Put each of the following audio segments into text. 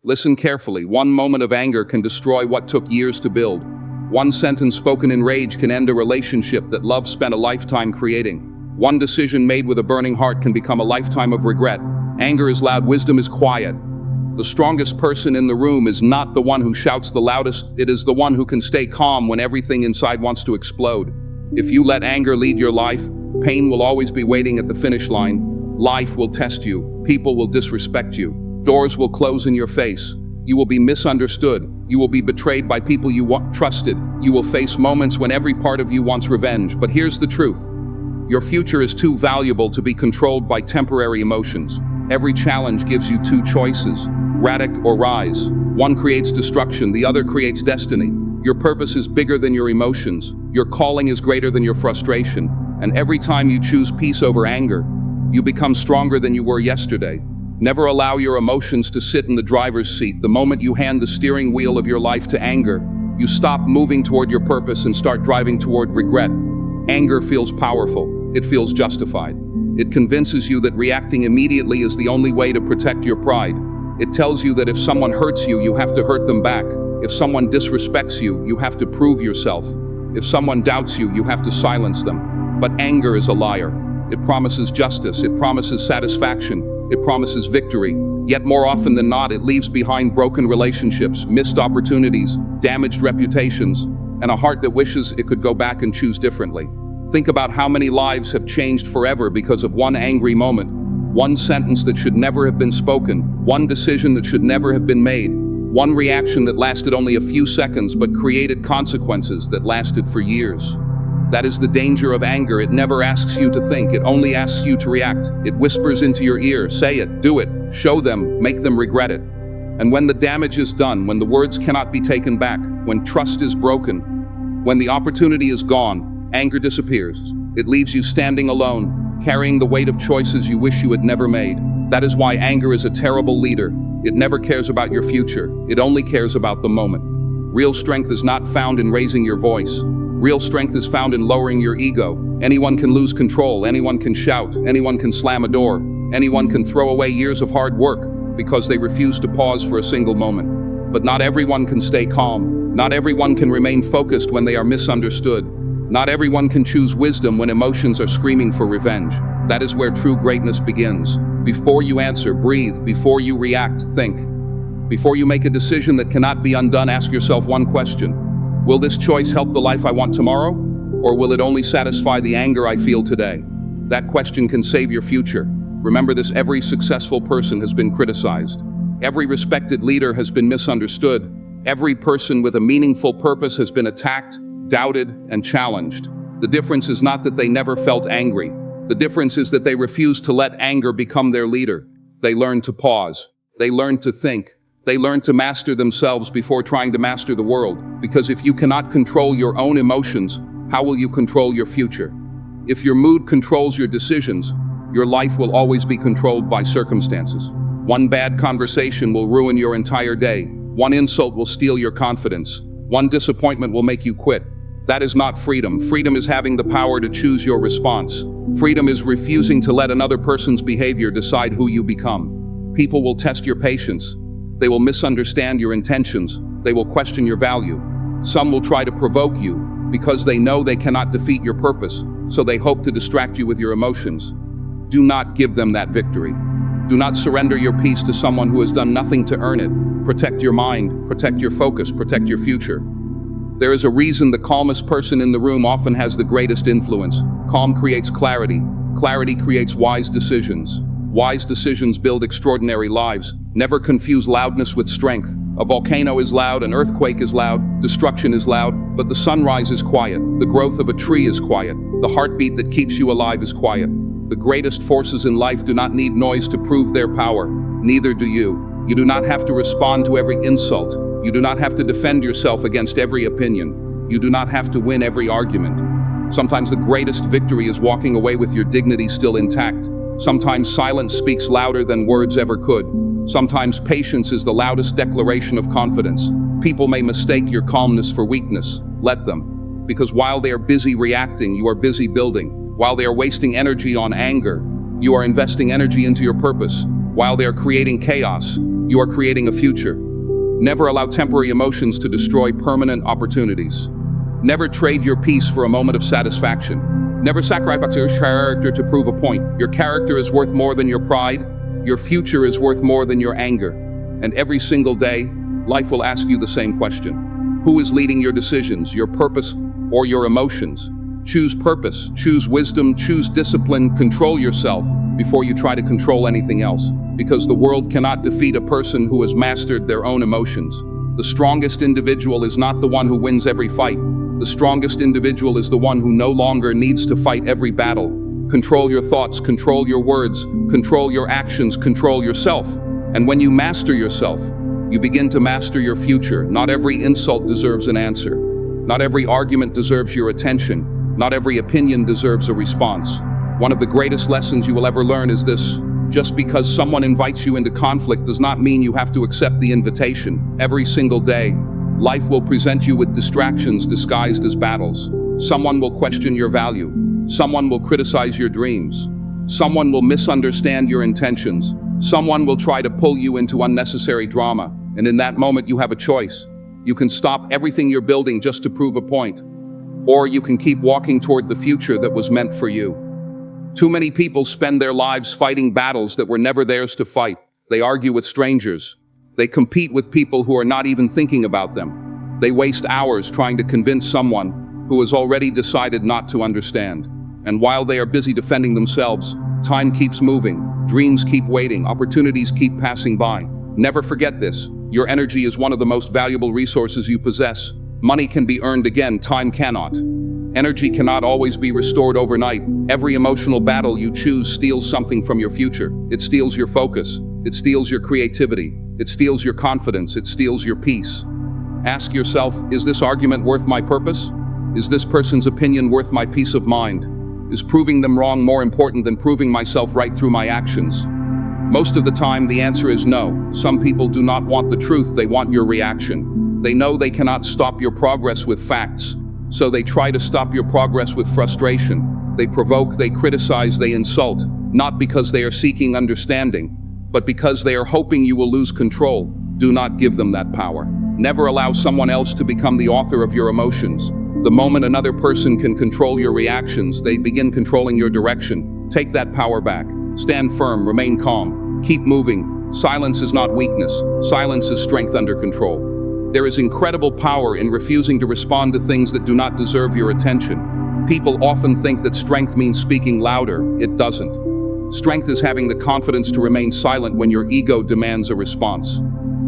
Listen carefully. One moment of anger can destroy what took years to build. One sentence spoken in rage can end a relationship that love spent a lifetime creating. One decision made with a burning heart can become a lifetime of regret. Anger is loud, wisdom is quiet. The strongest person in the room is not the one who shouts the loudest, it is the one who can stay calm when everything inside wants to explode. If you let anger lead your life, pain will always be waiting at the finish line. Life will test you, people will disrespect you, doors will close in your face. You will be misunderstood, you will be betrayed by people you trusted, you will face moments when every part of you wants revenge. But here's the truth. Your future is too valuable to be controlled by temporary emotions. Every challenge gives you two choices, radic or rise. One creates destruction, the other creates destiny. Your purpose is bigger than your emotions. Your calling is greater than your frustration. And every time you choose peace over anger, you become stronger than you were yesterday. Never allow your emotions to sit in the driver's seat. The moment you hand the steering wheel of your life to anger, you stop moving toward your purpose and start driving toward regret. Anger feels powerful. It feels justified. It convinces you that reacting immediately is the only way to protect your pride. It tells you that if someone hurts you, you have to hurt them back. If someone disrespects you, you have to prove yourself. If someone doubts you, you have to silence them. But anger is a liar. It promises justice, it promises satisfaction, it promises victory. Yet more often than not, it leaves behind broken relationships, missed opportunities, damaged reputations, and a heart that wishes it could go back and choose differently. Think about how many lives have changed forever because of one angry moment, one sentence that should never have been spoken, one decision that should never have been made, one reaction that lasted only a few seconds but created consequences that lasted for years. That is the danger of anger. It never asks you to think, it only asks you to react. It whispers into your ear, say it, do it, show them, make them regret it. And when the damage is done, when the words cannot be taken back, when trust is broken, when the opportunity is gone, anger disappears. It leaves you standing alone, carrying the weight of choices you wish you had never made. That is why anger is a terrible leader. It never cares about your future. It only cares about the moment. Real strength is not found in raising your voice. Real strength is found in lowering your ego. Anyone can lose control, anyone can shout, anyone can slam a door, anyone can throw away years of hard work because they refuse to pause for a single moment. But not everyone can stay calm. Not everyone can remain focused when they are misunderstood. Not everyone can choose wisdom when emotions are screaming for revenge. That is where true greatness begins. Before you answer, breathe. Before you react, think. Before you make a decision that cannot be undone, ask yourself one question. Will this choice help the life I want tomorrow? Or will it only satisfy the anger I feel today? That question can save your future. Remember this, every successful person has been criticized. Every respected leader has been misunderstood. Every person with a meaningful purpose has been attacked, doubted, and challenged. The difference is not that they never felt angry. The difference is that they refused to let anger become their leader. They learned to pause. They learned to think. They learn to master themselves before trying to master the world. Because if you cannot control your own emotions, how will you control your future? If your mood controls your decisions, your life will always be controlled by circumstances. One bad conversation will ruin your entire day. One insult will steal your confidence. One disappointment will make you quit. That is not freedom. Freedom is having the power to choose your response. Freedom is refusing to let another person's behavior decide who you become. People will test your patience. They will misunderstand your intentions. They will question your value. Some will try to provoke you because they know they cannot defeat your purpose, so they hope to distract you with your emotions. Do not give them that victory. Do not surrender your peace to someone who has done nothing to earn it. Protect your mind, protect your focus, protect your future. There is a reason the calmest person in the room often has the greatest influence. Calm creates clarity. Clarity creates wise decisions. Wise decisions build extraordinary lives. Never confuse loudness with strength. A volcano is loud, an earthquake is loud, destruction is loud, but the sunrise is quiet. The growth of a tree is quiet. The heartbeat that keeps you alive is quiet. The greatest forces in life do not need noise to prove their power. Neither do you. You do not have to respond to every insult. You do not have to defend yourself against every opinion. You do not have to win every argument. Sometimes the greatest victory is walking away with your dignity still intact. Sometimes silence speaks louder than words ever could. Sometimes patience is the loudest declaration of confidence. People may mistake your calmness for weakness. Let them. Because while they are busy reacting, you are busy building. While they are wasting energy on anger, you are investing energy into your purpose. While they are creating chaos, you are creating a future. Never allow temporary emotions to destroy permanent opportunities. Never trade your peace for a moment of satisfaction. Never sacrifice your character to prove a point. Your character is worth more than your pride. Your future is worth more than your anger. And every single day, life will ask you the same question. Who is leading your decisions, your purpose or your emotions? Choose purpose, choose wisdom, choose discipline, control yourself before you try to control anything else. Because the world cannot defeat a person who has mastered their own emotions. The strongest individual is not the one who wins every fight. The strongest individual is the one who no longer needs to fight every battle. Control your thoughts, control your words, control your actions, control yourself. And when you master yourself, you begin to master your future. Not every insult deserves an answer. Not every argument deserves your attention. Not every opinion deserves a response. One of the greatest lessons you will ever learn is this: just because someone invites you into conflict does not mean you have to accept the invitation. Every single day, life will present you with distractions disguised as battles. Someone will question your value. Someone will criticize your dreams. Someone will misunderstand your intentions. Someone will try to pull you into unnecessary drama. And in that moment, you have a choice. You can stop everything you're building just to prove a point. Or you can keep walking toward the future that was meant for you. Too many people spend their lives fighting battles that were never theirs to fight. They argue with strangers. They compete with people who are not even thinking about them. They waste hours trying to convince someone who has already decided not to understand. And while they are busy defending themselves, time keeps moving, dreams keep waiting, opportunities keep passing by. Never forget this: your energy is one of the most valuable resources you possess. Money can be earned again, time cannot. Energy cannot always be restored overnight. Every emotional battle you choose steals something from your future. It steals your focus. It steals your creativity. It steals your confidence. It steals your peace. Ask yourself, is this argument worth my purpose? Is this person's opinion worth my peace of mind? Is proving them wrong more important than proving myself right through my actions? Most of the time, the answer is no. Some people do not want the truth, they want your reaction. They know they cannot stop your progress with facts, so they try to stop your progress with frustration. They provoke, they criticize, they insult, not because they are seeking understanding, but because they are hoping you will lose control. Do not give them that power. Never allow someone else to become the author of your emotions. The moment another person can control your reactions, they begin controlling your direction. Take that power back. Stand firm, remain calm, keep moving. Silence is not weakness. Silence is strength under control. There is incredible power in refusing to respond to things that do not deserve your attention. People often think that strength means speaking louder. It doesn't. Strength is having the confidence to remain silent when your ego demands a response.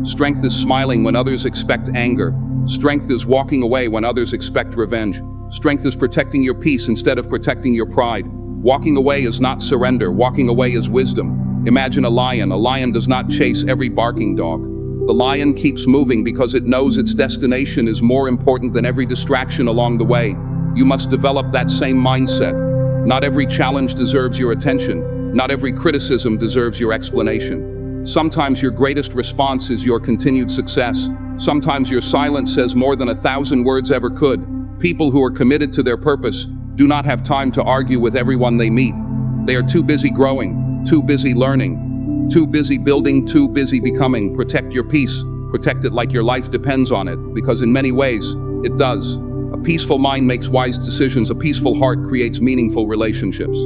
Strength is smiling when others expect anger. Strength is walking away when others expect revenge. Strength is protecting your peace instead of protecting your pride. Walking away is not surrender. Walking away is wisdom. Imagine a lion. A lion does not chase every barking dog. The lion keeps moving because it knows its destination is more important than every distraction along the way. You must develop that same mindset. Not every challenge deserves your attention. Not every criticism deserves your explanation. Sometimes your greatest response is your continued success. Sometimes your silence says more than 1,000 words ever could. People who are committed to their purpose do not have time to argue with everyone they meet. They are too busy growing, too busy learning, too busy building, too busy becoming. Protect your peace. Protect it like your life depends on it, because in many ways, it does. A peaceful mind makes wise decisions. A peaceful heart creates meaningful relationships.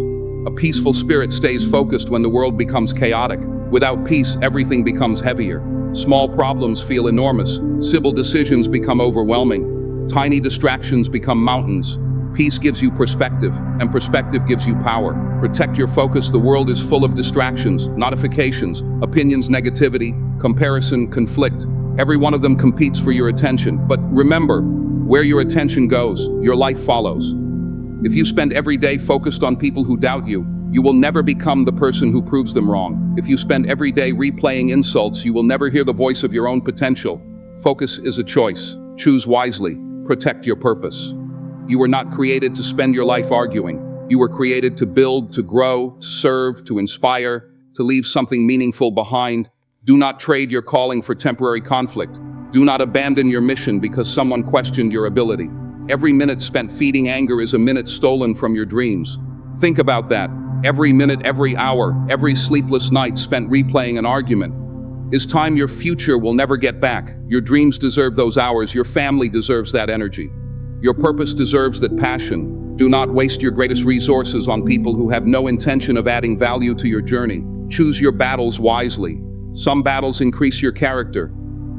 A peaceful spirit stays focused when the world becomes chaotic. Without peace, everything becomes heavier. Small problems feel enormous. Simple decisions become overwhelming. Tiny distractions become mountains. Peace gives you perspective, and perspective gives you power. Protect your focus. The world is full of distractions, notifications, opinions, negativity, comparison, conflict. Every one of them competes for your attention. But remember, where your attention goes, your life follows. If you spend every day focused on people who doubt you, you will never become the person who proves them wrong. If you spend every day replaying insults, you will never hear the voice of your own potential. Focus is a choice. Choose wisely. Protect your purpose. You were not created to spend your life arguing. You were created to build, to grow, to serve, to inspire, to leave something meaningful behind. Do not trade your calling for temporary conflict. Do not abandon your mission because someone questioned your ability. Every minute spent feeding anger is a minute stolen from your dreams. Think about that. Every minute, every hour, every sleepless night spent replaying an argument is time your future will never get back. Your dreams deserve those hours. Your family deserves that energy. Your purpose deserves that passion. Do not waste your greatest resources on people who have no intention of adding value to your journey. Choose your battles wisely. Some battles increase your character.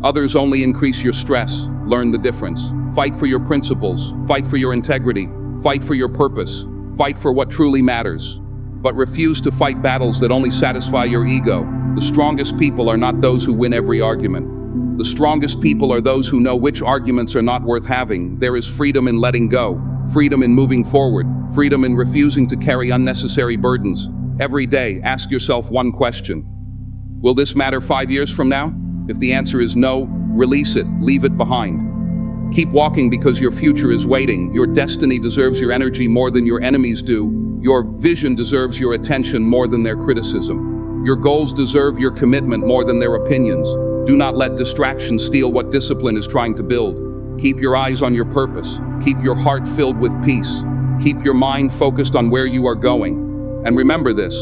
Others only increase your stress. Learn the difference. Fight for your principles. Fight for your integrity. Fight for your purpose. Fight for what truly matters. But refuse to fight battles that only satisfy your ego. The strongest people are not those who win every argument. The strongest people are those who know which arguments are not worth having. There is freedom in letting go, freedom in moving forward, freedom in refusing to carry unnecessary burdens. Every day, ask yourself one question. Will this matter 5 years from now? If the answer is no, release it, leave it behind. Keep walking because your future is waiting. Your destiny deserves your energy more than your enemies do. Your vision deserves your attention more than their criticism. Your goals deserve your commitment more than their opinions. Do not let distraction steal what discipline is trying to build. Keep your eyes on your purpose. Keep your heart filled with peace. Keep your mind focused on where you are going. And remember this,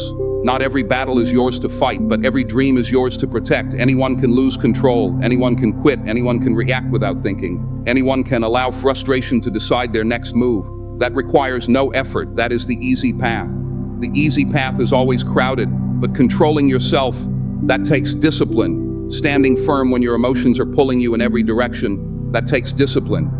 not every battle is yours to fight, but every dream is yours to protect. Anyone can lose control. Anyone can quit. Anyone can react without thinking. Anyone can allow frustration to decide their next move. That requires no effort. That is the easy path. The easy path is always crowded, but controlling yourself, that takes discipline. Standing firm when your emotions are pulling you in every direction, that takes discipline.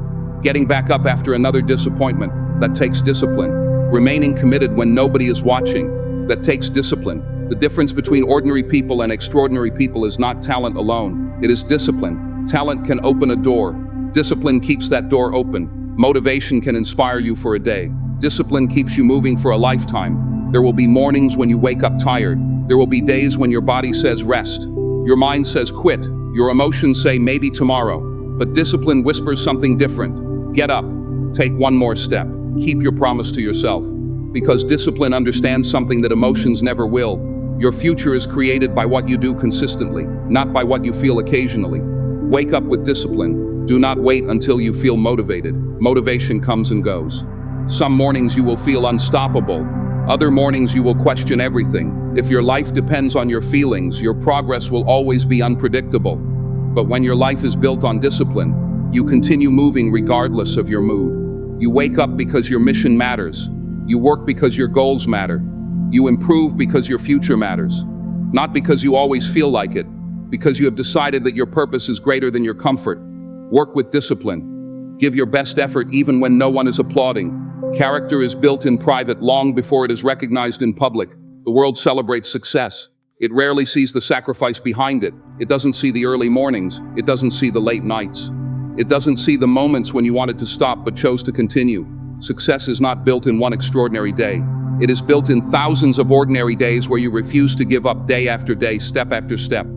Getting back up after another disappointment, that takes discipline. Remaining committed when nobody is watching, that takes discipline. The difference between ordinary people and extraordinary people is not talent alone, it is discipline. Talent can open a door. Discipline keeps that door open. Motivation can inspire you for a day. Discipline keeps you moving for a lifetime. There will be mornings when you wake up tired. There will be days when your body says rest. Your mind says quit. Your emotions say maybe tomorrow. But discipline whispers something different. Get up. Take one more step. Keep your promise to yourself. Because discipline understands something that emotions never will. Your future is created by what you do consistently, not by what you feel occasionally. Wake up with discipline. Do not wait until you feel motivated. Motivation comes and goes. Some mornings you will feel unstoppable. Other mornings you will question everything. If your life depends on your feelings, your progress will always be unpredictable. But when your life is built on discipline, you continue moving regardless of your mood. You wake up because your mission matters. You work because your goals matter. You improve because your future matters. Not because you always feel like it, because you have decided that your purpose is greater than your comfort. Work with discipline. Give your best effort even when no one is applauding. Character is built in private long before it is recognized in public. The world celebrates success. It rarely sees the sacrifice behind it. It doesn't see the early mornings. It doesn't see the late nights. It doesn't see the moments when you wanted to stop but chose to continue. Success is not built in one extraordinary day. It is built in thousands of ordinary days where you refuse to give up day after day, step after step,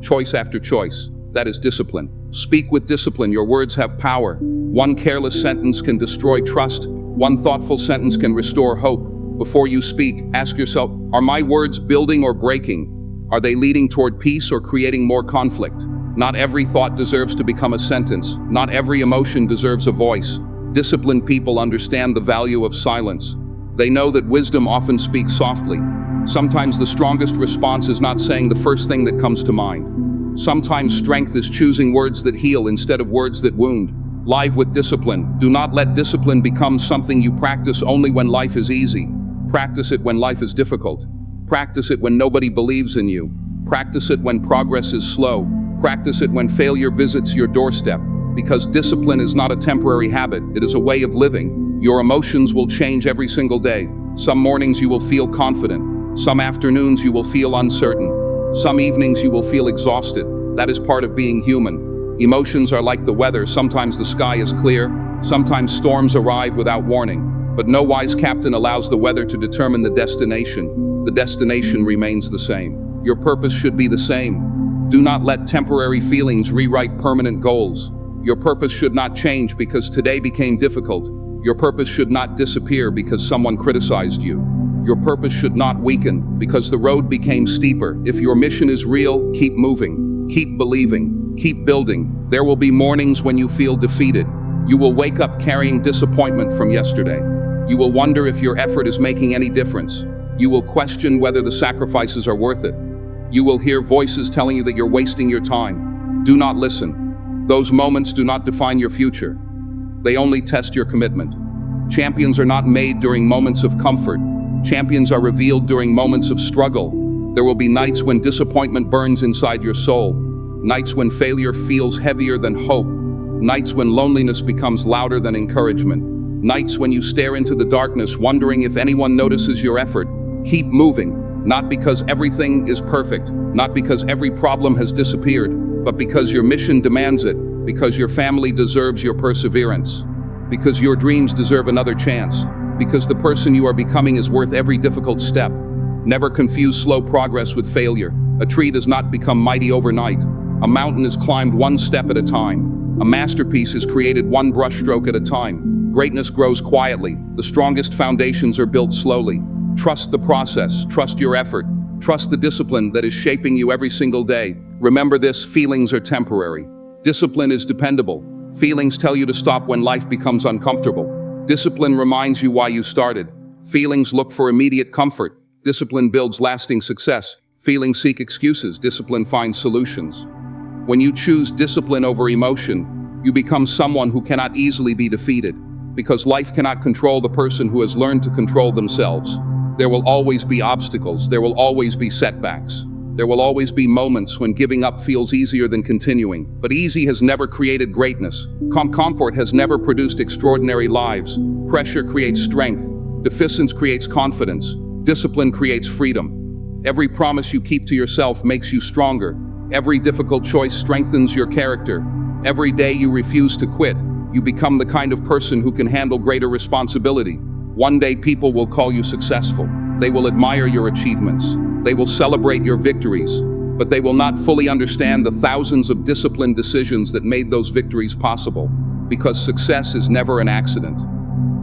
choice after choice. That is discipline. Speak with discipline. Your words have power. One careless sentence can destroy trust. One thoughtful sentence can restore hope. Before you speak, ask yourself, are my words building or breaking? Are they leading toward peace or creating more conflict? Not every thought deserves to become a sentence. Not every emotion deserves a voice. Disciplined people understand the value of silence. They know that wisdom often speaks softly. Sometimes the strongest response is not saying the first thing that comes to mind. Sometimes strength is choosing words that heal instead of words that wound. Live with discipline. Do not let discipline become something you practice only when life is easy. Practice it when life is difficult. Practice it when nobody believes in you. Practice it when progress is slow. Practice it when failure visits your doorstep. Because discipline is not a temporary habit, it is a way of living. Your emotions will change every single day. Some mornings you will feel confident. Some afternoons you will feel uncertain. Some evenings you will feel exhausted. That is part of being human. Emotions are like the weather. Sometimes the sky is clear. Sometimes storms arrive without warning. But no wise captain allows the weather to determine the destination. The destination remains the same. Your purpose should be the same. Do not let temporary feelings rewrite permanent goals. Your purpose should not change because today became difficult. Your purpose should not disappear because someone criticized you. Your purpose should not weaken because the road became steeper. If your mission is real, keep moving, keep believing, keep building. There will be mornings when you feel defeated. You will wake up carrying disappointment from yesterday. You will wonder if your effort is making any difference. You will question whether the sacrifices are worth it. You will hear voices telling you that you're wasting your time. Do not listen. Those moments do not define your future. They only test your commitment. Champions are not made during moments of comfort. Champions are revealed during moments of struggle. There will be nights when disappointment burns inside your soul. Nights when failure feels heavier than hope. Nights when loneliness becomes louder than encouragement. Nights when you stare into the darkness wondering if anyone notices your effort. Keep moving, not because everything is perfect, not because every problem has disappeared, but because your mission demands it, because your family deserves your perseverance, because your dreams deserve another chance, because the person you are becoming is worth every difficult step. Never confuse slow progress with failure. A tree does not become mighty overnight. A mountain is climbed one step at a time. A masterpiece is created one brushstroke at a time. Greatness grows quietly. The strongest foundations are built slowly. Trust the process. Trust your effort. Trust the discipline that is shaping you every single day. Remember this: feelings are temporary. Discipline is dependable. Feelings tell you to stop when life becomes uncomfortable. Discipline reminds you why you started. Feelings look for immediate comfort. Discipline builds lasting success. Feelings seek excuses. Discipline finds solutions. When you choose discipline over emotion, you become someone who cannot easily be defeated, because life cannot control the person who has learned to control themselves. There will always be obstacles. There will always be setbacks. There will always be moments when giving up feels easier than continuing. But easy has never created greatness. Comfort has never produced extraordinary lives. Pressure creates strength. Deficiency creates confidence. Discipline creates freedom. Every promise you keep to yourself makes you stronger. Every difficult choice strengthens your character. Every day you refuse to quit, you become the kind of person who can handle greater responsibility. One day people will call you successful. They will admire your achievements. They will celebrate your victories. But they will not fully understand the thousands of disciplined decisions that made those victories possible. Because success is never an accident.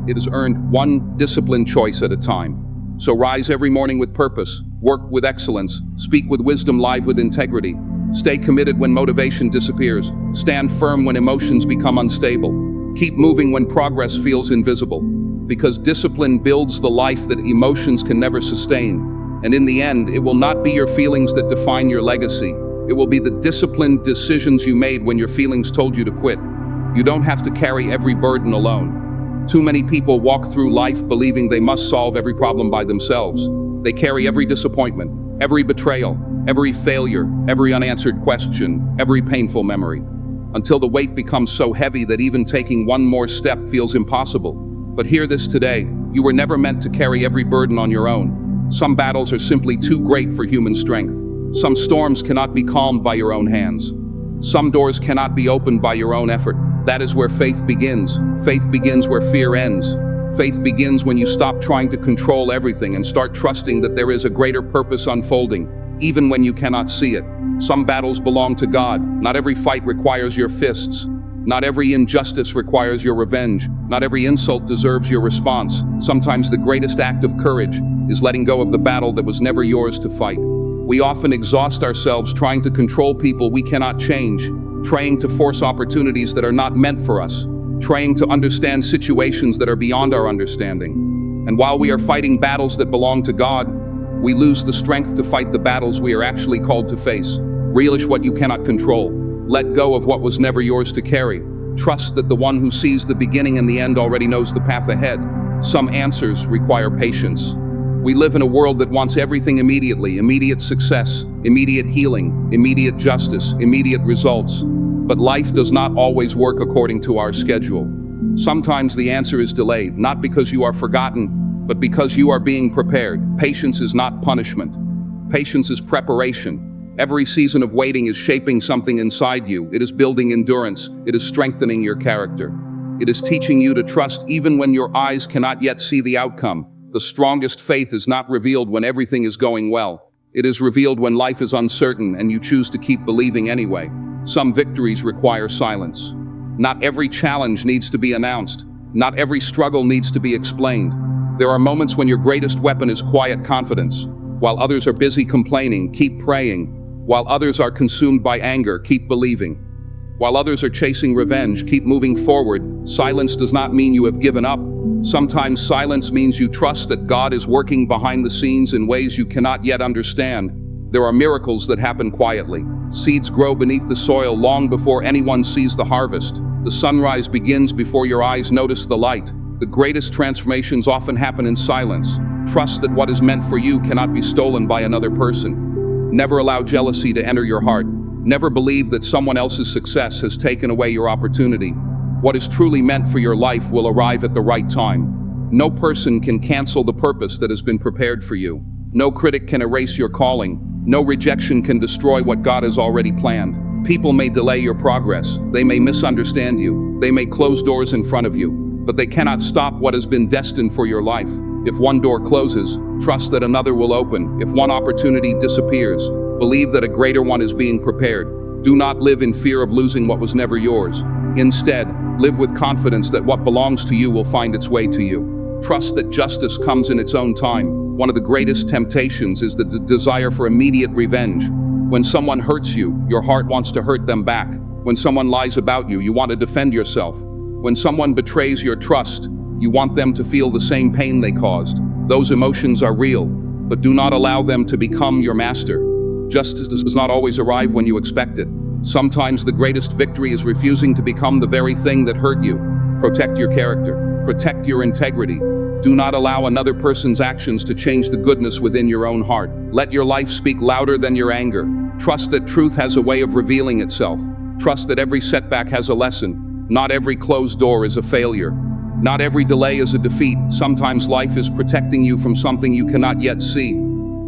It is earned one disciplined choice at a time. So rise every morning with purpose, work with excellence, speak with wisdom, live with integrity. Stay committed when motivation disappears. Stand firm when emotions become unstable. Keep moving when progress feels invisible. Because discipline builds the life that emotions can never sustain. And in the end, it will not be your feelings that define your legacy. It will be the disciplined decisions you made when your feelings told you to quit. You don't have to carry every burden alone. Too many people walk through life believing they must solve every problem by themselves. They carry every disappointment, every betrayal, every failure, every unanswered question, every painful memory, until the weight becomes so heavy that even taking one more step feels impossible. But hear this today: you were never meant to carry every burden on your own. Some battles are simply too great for human strength. Some storms cannot be calmed by your own hands. Some doors cannot be opened by your own effort. That is where faith begins. Faith begins where fear ends. Faith begins when you stop trying to control everything and start trusting that there is a greater purpose unfolding, even when you cannot see it. Some battles belong to God. Not every fight requires your fists. Not every injustice requires your revenge. Not every insult deserves your response. Sometimes the greatest act of courage is letting go of the battle that was never yours to fight. We often exhaust ourselves trying to control people we cannot change, trying to force opportunities that are not meant for us, trying to understand situations that are beyond our understanding. And while we are fighting battles that belong to God, we lose the strength to fight the battles we are actually called to face. Relinquish what you cannot control. Let go of what was never yours to carry. Trust that the one who sees the beginning and the end already knows the path ahead. Some answers require patience. We live in a world that wants everything immediately: immediate success, immediate healing, immediate justice, immediate results. But life does not always work according to our schedule. Sometimes the answer is delayed, not because you are forgotten, but because you are being prepared. Patience is not punishment. Patience is preparation. Every season of waiting is shaping something inside you. It is building endurance. It is strengthening your character. It is teaching you to trust even when your eyes cannot yet see the outcome. The strongest faith is not revealed when everything is going well. It is revealed when life is uncertain and you choose to keep believing anyway. Some victories require silence. Not every challenge needs to be announced. Not every struggle needs to be explained. There are moments when your greatest weapon is quiet confidence. While others are busy complaining, keep praying. While others are consumed by anger, keep believing. While others are chasing revenge, keep moving forward. Silence does not mean you have given up. Sometimes silence means you trust that God is working behind the scenes in ways you cannot yet understand. There are miracles that happen quietly. Seeds grow beneath the soil long before anyone sees the harvest. The sunrise begins before your eyes notice the light. The greatest transformations often happen in silence. Trust that what is meant for you cannot be stolen by another person. Never allow jealousy to enter your heart. Never believe that someone else's success has taken away your opportunity. What is truly meant for your life will arrive at the right time. No person can cancel the purpose that has been prepared for you. No critic can erase your calling. No rejection can destroy what God has already planned. People may delay your progress. They may misunderstand you. They may close doors in front of you. But they cannot stop what has been destined for your life. If one door closes, trust that another will open. If one opportunity disappears, believe that a greater one is being prepared. Do not live in fear of losing what was never yours. Instead, live with confidence that what belongs to you will find its way to you. Trust that justice comes in its own time. One of the greatest temptations is the desire for immediate revenge. When someone hurts you, your heart wants to hurt them back. When someone lies about you, you want to defend yourself. When someone betrays your trust, you want them to feel the same pain they caused. Those emotions are real, but do not allow them to become your master. Justice does not always arrive when you expect it. Sometimes the greatest victory is refusing to become the very thing that hurt you. Protect your character. Protect your integrity. Do not allow another person's actions to change the goodness within your own heart. Let your life speak louder than your anger. Trust that truth has a way of revealing itself. Trust that every setback has a lesson. Not every closed door is a failure. Not every delay is a defeat. Sometimes life is protecting you from something you cannot yet see.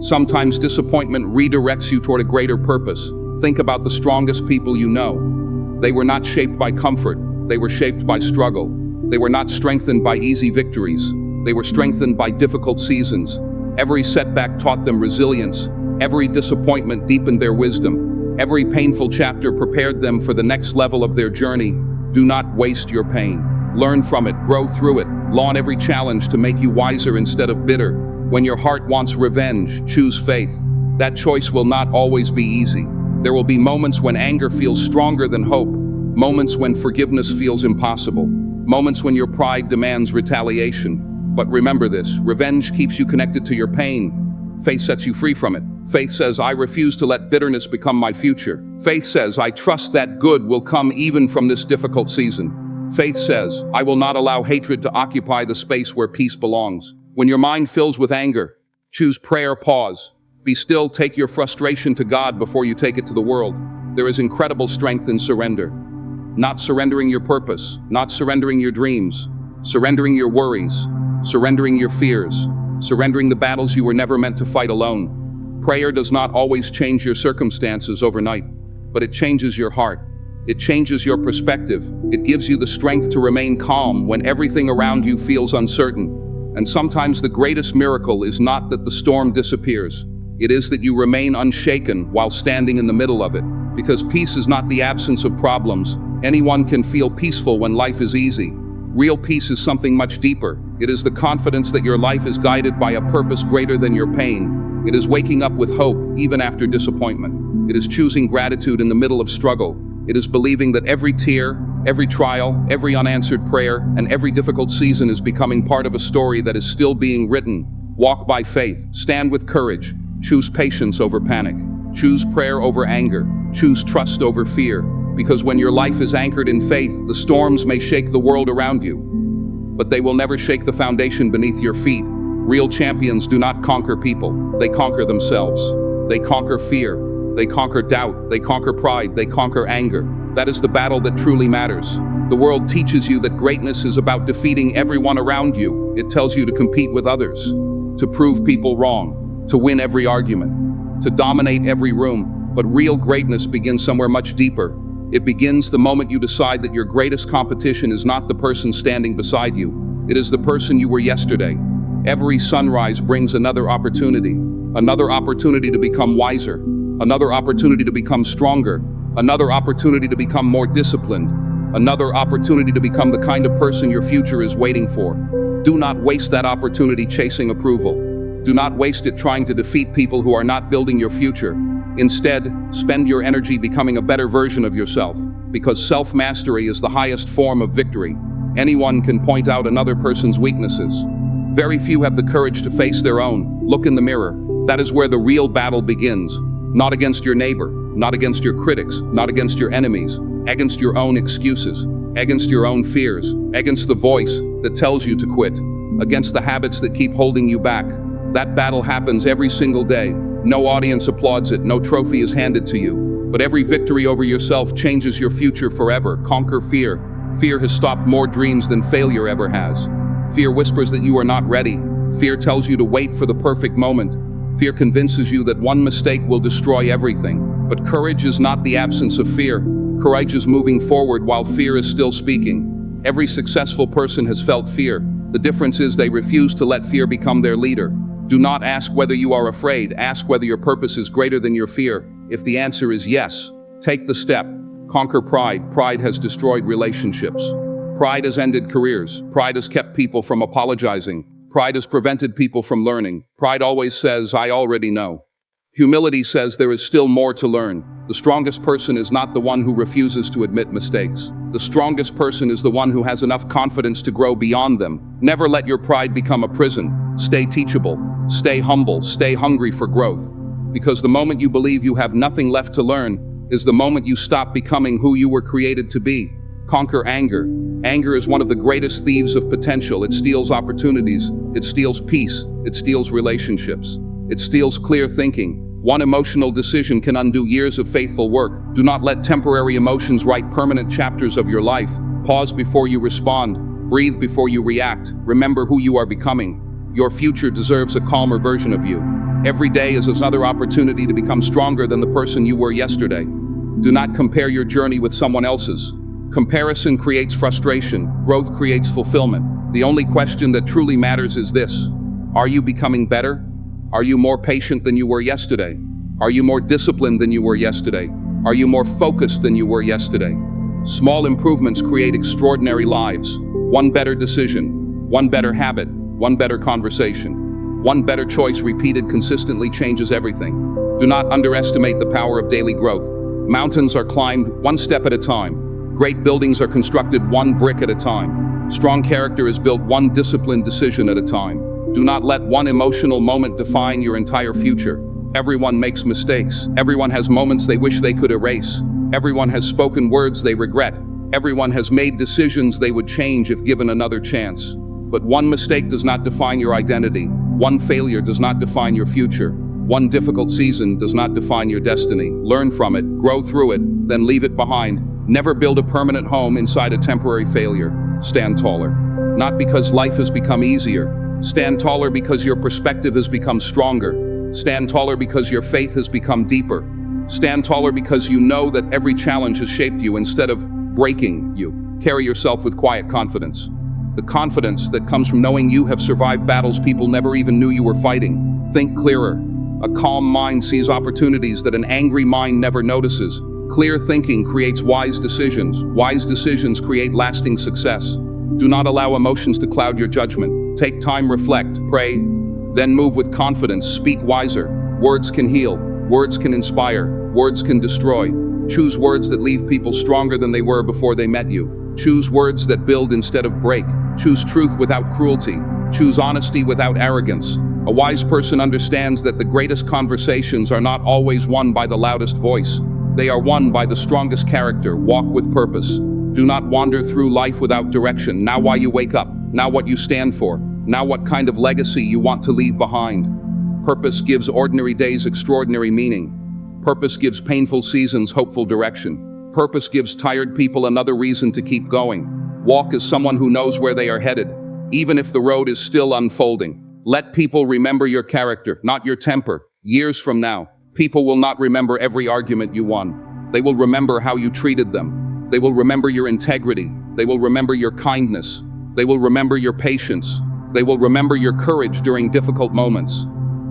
Sometimes disappointment redirects you toward a greater purpose. Think about the strongest people you know. They were not shaped by comfort. They were shaped by struggle. They were not strengthened by easy victories. They were strengthened by difficult seasons. Every setback taught them resilience. Every disappointment deepened their wisdom. Every painful chapter prepared them for the next level of their journey. Do not waste your pain. Learn from it, grow through it. Laud every challenge to make you wiser instead of bitter. When your heart wants revenge, choose faith. That choice will not always be easy. There will be moments when anger feels stronger than hope. Moments when forgiveness feels impossible. Moments when your pride demands retaliation. But remember this, revenge keeps you connected to your pain. Faith sets you free from it. Faith says, I refuse to let bitterness become my future. Faith says, I trust that good will come even from this difficult season. Faith says, I will not allow hatred to occupy the space where peace belongs. When your mind fills with anger, choose prayer, pause. Be still, take your frustration to God before you take it to the world. There is incredible strength in surrender. Not surrendering your purpose, not surrendering your dreams, surrendering your worries, surrendering your fears, surrendering the battles you were never meant to fight alone. Prayer does not always change your circumstances overnight, but it changes your heart. It changes your perspective. It gives you the strength to remain calm when everything around you feels uncertain. And sometimes the greatest miracle is not that the storm disappears. It is that you remain unshaken while standing in the middle of it. Because peace is not the absence of problems. Anyone can feel peaceful when life is easy. Real peace is something much deeper. It is the confidence that your life is guided by a purpose greater than your pain. It is waking up with hope even after disappointment. It is choosing gratitude in the middle of struggle. It is believing that every tear, every trial, every unanswered prayer, and every difficult season is becoming part of a story that is still being written. Walk by faith. Stand with courage. Choose patience over panic. Choose prayer over anger. Choose trust over fear. Because when your life is anchored in faith, the storms may shake the world around you, but they will never shake the foundation beneath your feet. Real champions do not conquer people. They conquer themselves. They conquer fear. They conquer doubt. They conquer pride. They conquer anger. That is the battle that truly matters. The world teaches you that greatness is about defeating everyone around you. It tells you to compete with others, to prove people wrong, to win every argument, to dominate every room. But real greatness begins somewhere much deeper. It begins the moment you decide that your greatest competition is not the person standing beside you. It is the person you were yesterday. Every sunrise brings another opportunity to become wiser, another opportunity to become stronger, another opportunity to become more disciplined, another opportunity to become the kind of person your future is waiting for. Do not waste that opportunity chasing approval. Do not waste it trying to defeat people who are not building your future. Instead, spend your energy becoming a better version of yourself, because self-mastery is the highest form of victory. Anyone can point out another person's weaknesses. Very few have the courage to face their own. Look in the mirror. That is where the real battle begins. Not against your neighbor, not against your critics, not against your enemies, against your own excuses, against your own fears, against the voice that tells you to quit, against the habits that keep holding you back. That battle happens every single day. No audience applauds it, no trophy is handed to you. But every victory over yourself changes your future forever. Conquer fear. Fear has stopped more dreams than failure ever has. Fear whispers that you are not ready. Fear tells you to wait for the perfect moment. Fear convinces you that one mistake will destroy everything. But courage is not the absence of fear. Courage is moving forward while fear is still speaking. Every successful person has felt fear. The difference is they refuse to let fear become their leader. Do not ask whether you are afraid. Ask whether your purpose is greater than your fear. If the answer is yes, take the step. Conquer pride. Pride has destroyed relationships. Pride has ended careers. Pride has kept people from apologizing. Pride has prevented people from learning. Pride always says, I already know. Humility says there is still more to learn. The strongest person is not the one who refuses to admit mistakes. The strongest person is the one who has enough confidence to grow beyond them. Never let your pride become a prison. Stay teachable. Stay humble. Stay hungry for growth. Because the moment you believe you have nothing left to learn is the moment you stop becoming who you were created to be. Conquer anger. Anger is one of the greatest thieves of potential. It steals opportunities. It steals peace. It steals relationships. It steals clear thinking. One emotional decision can undo years of faithful work. Do not let temporary emotions write permanent chapters of your life. Pause before you respond. Breathe before you react. Remember who you are becoming. Your future deserves a calmer version of you. Every day is another opportunity to become stronger than the person you were yesterday. Do not compare your journey with someone else's. Comparison creates frustration. Growth creates fulfillment. The only question that truly matters is this: are you becoming better? Are you more patient than you were yesterday? Are you more disciplined than you were yesterday? Are you more focused than you were yesterday? Small improvements create extraordinary lives. One better decision, one better habit, one better conversation, one better choice repeated consistently changes everything. Do not underestimate the power of daily growth. Mountains are climbed one step at a time. Great buildings are constructed one brick at a time. Strong character is built one disciplined decision at a time. Do not let one emotional moment define your entire future. Everyone makes mistakes. Everyone has moments they wish they could erase. Everyone has spoken words they regret. Everyone has made decisions they would change if given another chance. But one mistake does not define your identity. One failure does not define your future. One difficult season does not define your destiny. Learn from it, grow through it, then leave it behind. Never build a permanent home inside a temporary failure. Stand taller. Not because life has become easier. Stand taller because your perspective has become stronger. Stand taller because your faith has become deeper. Stand taller because you know that every challenge has shaped you instead of breaking you. Carry yourself with quiet confidence. The confidence that comes from knowing you have survived battles people never even knew you were fighting. Think clearer. A calm mind sees opportunities that an angry mind never notices. Clear thinking creates wise decisions. Wise decisions create lasting success. Do not allow emotions to cloud your judgment. Take time, reflect, pray, then move with confidence. Speak wiser. Words can heal. Words can inspire. Words can destroy. Choose words that leave people stronger than they were before they met you. Choose words that build instead of break. Choose truth without cruelty. Choose honesty without arrogance. A wise person understands that the greatest conversations are not always won by the loudest voice. They are won by the strongest character. Walk with purpose. Do not wander through life without direction. Now why you wake up. Now what you stand for. Now what kind of legacy you want to leave behind. Purpose gives ordinary days extraordinary meaning. Purpose gives painful seasons hopeful direction. Purpose gives tired people another reason to keep going. Walk as someone who knows where they are headed, even if the road is still unfolding. Let people remember your character, not your temper. Years from now, people will not remember every argument you won. They will remember how you treated them. They will remember your integrity. They will remember your kindness. They will remember your patience. They will remember your courage during difficult moments.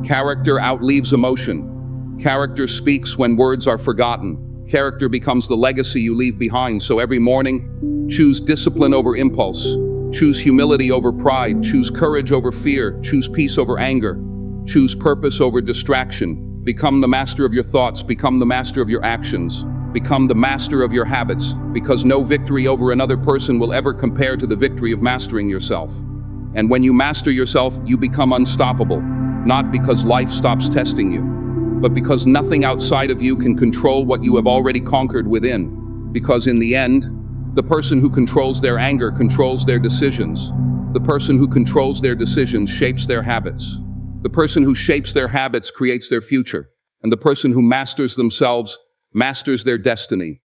Character outlives emotion. Character speaks when words are forgotten. Character becomes the legacy you leave behind. So every morning, choose discipline over impulse. Choose humility over pride. Choose courage over fear. Choose peace over anger. Choose purpose over distraction. Become the master of your thoughts. Become the master of your actions. Become the master of your habits, because no victory over another person will ever compare to the victory of mastering yourself. And when you master yourself, you become unstoppable, not because life stops testing you, but because nothing outside of you can control what you have already conquered within. Because in the end, the person who controls their anger controls their decisions. The person who controls their decisions shapes their habits. The person who shapes their habits creates their future. And the person who masters themselves masters their destiny.